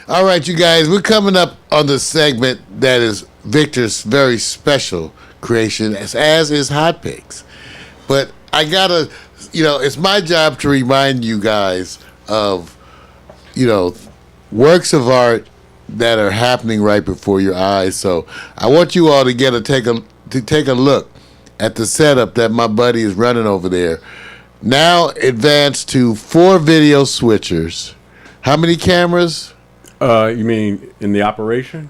All right, you guys, we're coming up on the segment that is Victor's very special creation, as is Hot Picks. But I gotta, it's my job to remind you guys of, works of art that are happening right before your eyes. So I want you all to take a look at the setup that my buddy is running over there. Now advanced to 4 video switchers. How many cameras? You mean in the operation?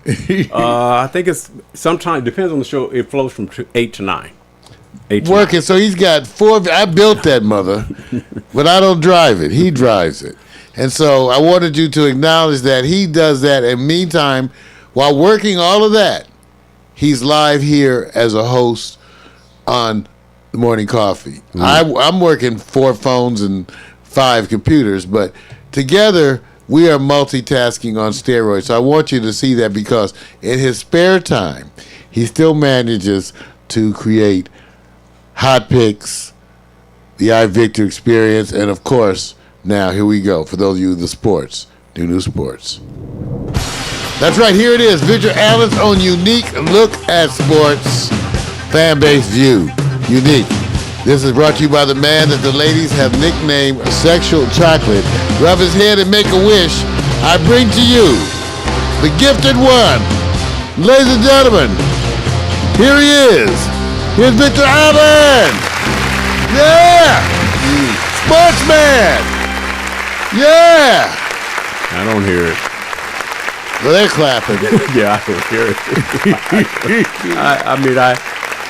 I think it's sometimes depends on the show. It flows from 8 to 9. Working, so he's got 4. I built that mother, but I don't drive it. He drives it, and so I wanted you to acknowledge that he does that. And meantime, while working all of that, he's live here as a host on the Morning Coffee. I'm working 4 phones and 5 computers, but together we are multitasking on steroids. So I want you to see that because in his spare time, he still manages to create Hot Picks, the iVictor experience, and of course, now here we go. For those of you, the Sportz, new Sportz. That's right, here it is. Victor Allen's own unique look at sports, fan base view. Unique. This is brought to you by the man that the ladies have nicknamed Sexual Chocolate. Rub his head and make a wish. I bring to you the gifted one. Ladies and gentlemen, here he is. Here's Victor Allen. Yeah. Sportsman. Yeah. I don't hear it. Well, they're clapping. Yeah, I don't hear it.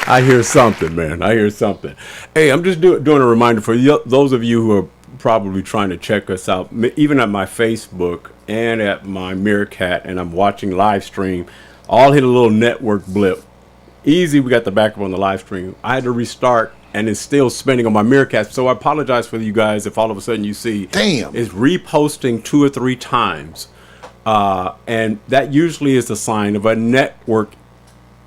I hear something, man. I hear something. Hey, I'm just doing a reminder for those of you who are probably trying to check us out, even at my Facebook and at my Meerkat, and I'm watching live stream. All hit a little network blip. Easy, we got the backup on the live stream. I had to restart, and it's still spinning on my Meerkat. So I apologize for you guys if all of a sudden you see it's reposting 2 or 3 times. And that usually is a sign of a network,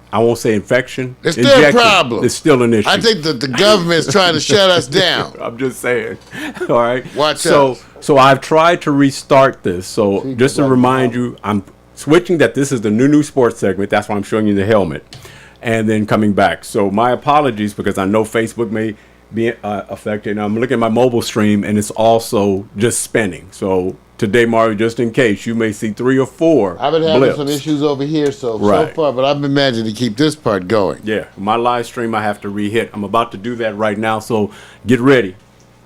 I won't say infection. It's still a problem. It's still an issue. I think that the government's trying to shut us down. I'm just saying. All right. Watch out. So I've tried to restart this. So just to remind you, I'm switching that this is the new sports segment. That's why I'm showing you the helmet. And then coming back. So my apologies because I know Facebook may be affected. I'm looking at my mobile stream and it's also just spinning. So today, Mario, just in case, you may see 3 or 4 I've been having blips. some issues over here so far, but I've been managing to keep this part going. Yeah, my live stream I have to re-hit. I'm about to do that right now, so get ready.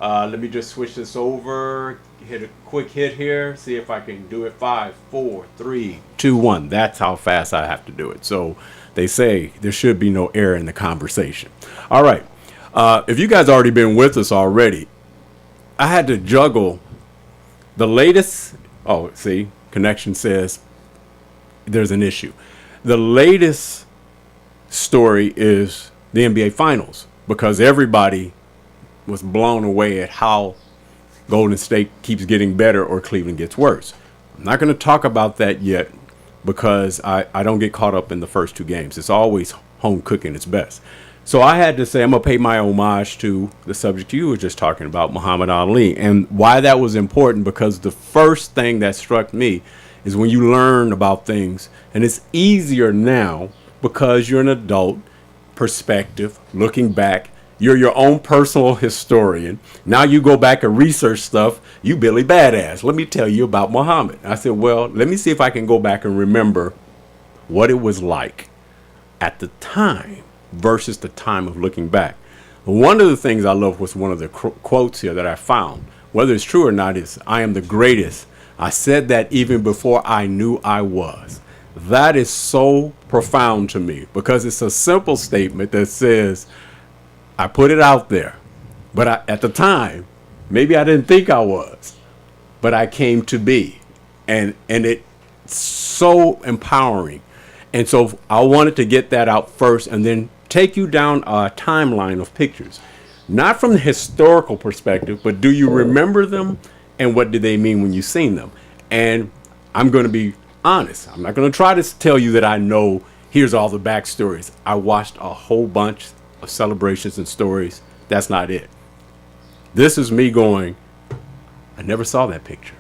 Let me just switch this over, hit a quick hit here, see if I can do it. 5, 4, 3, 2, 1. That's how fast I have to do it. So they say there should be no error in the conversation. All right. If you guys already been with us already, I had to juggle the latest. Oh, see, connection says there's an issue. The latest story is the NBA Finals because everybody was blown away at how Golden State keeps getting better or Cleveland gets worse. I'm not going to talk about that yet because I don't get caught up in the first 2 games. It's always home cooking its best. So I had to say I'm going to pay my homage to the subject you were just talking about, Muhammad Ali. And why that was important, because the first thing that struck me is when you learn about things, and it's easier now because you're an adult, perspective, looking back. You're your own personal historian. Now you go back and research stuff. You Billy Badass. Let me tell you about Muhammad. I said, well, let me see if I can go back and remember what it was like at the time versus the time of looking back. One of the things I love was one of the quotes here that I found. Whether it's true or not is, I am the greatest. I said that even before I knew I was. That is so profound to me because it's a simple statement that says, I put it out there, but at the time, maybe I didn't think I was, but I came to be. And it's so empowering. And so I wanted to get that out first and then take you down a timeline of pictures, not from the historical perspective, but do you remember them and what did they mean when you seen them? And I'm going to be honest. I'm not going to try to tell you that I know here's all the backstories. I watched a whole bunch of celebrations and stories. That's not it. This is me going, I never saw that picture.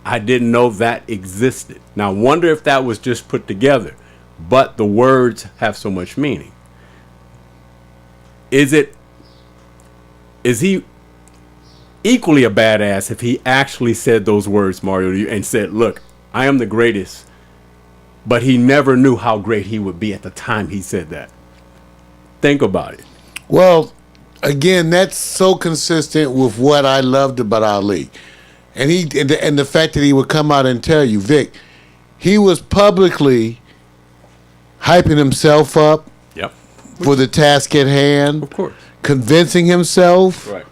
I didn't know that existed. Now, I wonder if that was just put together, but the words have so much meaning. Is he equally a badass if he actually said those words, Mario, to you, and said, look, I am the greatest, but he never knew how great he would be at the time he said that? Think about it. Well, again, that's so consistent with what I loved about Ali. And the fact that he would come out and tell you, Vic, he was publicly hyping himself up Yep. for the task at hand. Of course. Convincing himself. Right.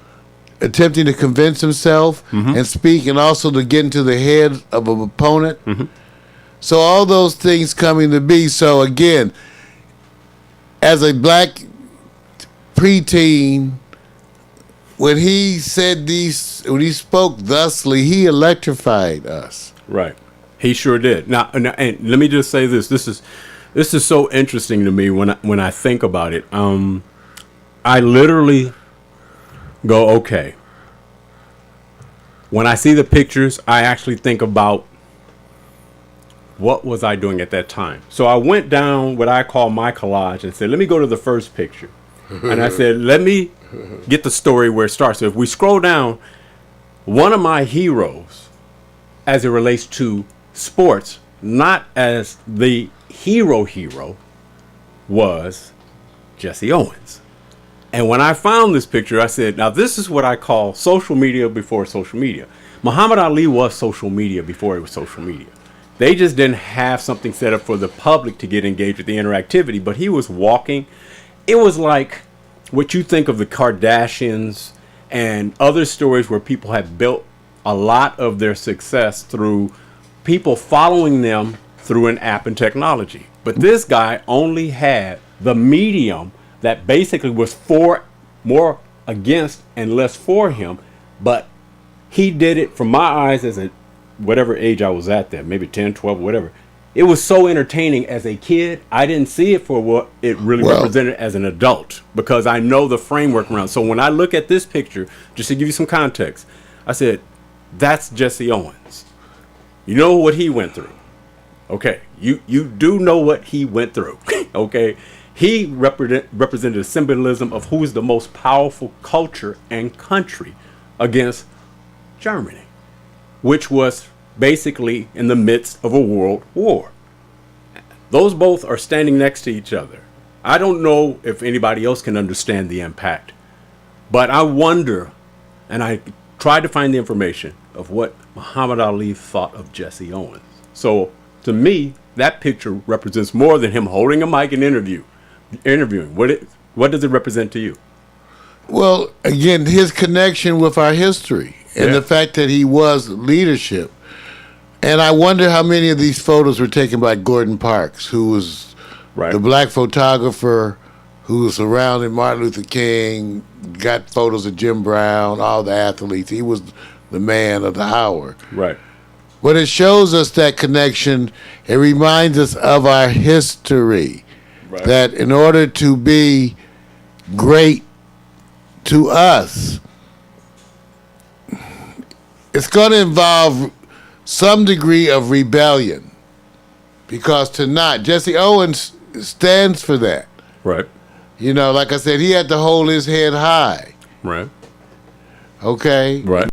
Attempting to convince himself and speak, and also to get into the head of an opponent. So all those things coming to be. So again, as a black preteen, when he spoke thusly, he electrified us. Right. He sure did. Now, and let me just say this. This is so interesting to me when I think about it. I literally go, okay. When I see the pictures, I actually think about what was I doing at that time. So I went down what I call my collage and said, let me go to the first picture. And I said, let me get the story where it starts. So if we scroll down, one of my heroes, as it relates to sports, not as the hero, was Jesse Owens. And when I found this picture, I said, now this is what I call social media before social media. Muhammad Ali was social media before it was social media. They just didn't have something set up for the public to get engaged with the interactivity, but he was walking. It was like what you think of the Kardashians and other stories where people have built a lot of their success through people following them through an app and technology. But this guy only had the medium that basically was more against and less for him, but he did it from my eyes as a whatever age I was at then, maybe 10, 12, whatever. It was so entertaining as a kid. I didn't see it for what it really represented as an adult, because I know the framework around. So when I look at this picture, just to give you some context, I said, that's Jesse Owens. You know what he went through. Okay, you do know what he went through. Okay, he represented a symbolism of who is the most powerful culture and country against Germany, which was basically in the midst of a world war. Those both are standing next to each other. I don't know if anybody else can understand the impact, but I wonder, and I tried to find the information of what Muhammad Ali thought of Jesse Owens. So to me, that picture represents more than him holding a mic and interviewing. What does it represent to you? Well, again, his connection with our history and the fact that he was leadership. And I wonder how many of these photos were taken by Gordon Parks, who was the black photographer who was surrounding Martin Luther King, got photos of Jim Brown, all the athletes. He was the man of the hour. Right. But it shows us that connection. It reminds us of our history. Right. That in order to be great to us, it's going to involve some degree of rebellion, because Jesse Owens stands for that. Right. You know, like I said, he had to hold his head high. Right. Okay? Right.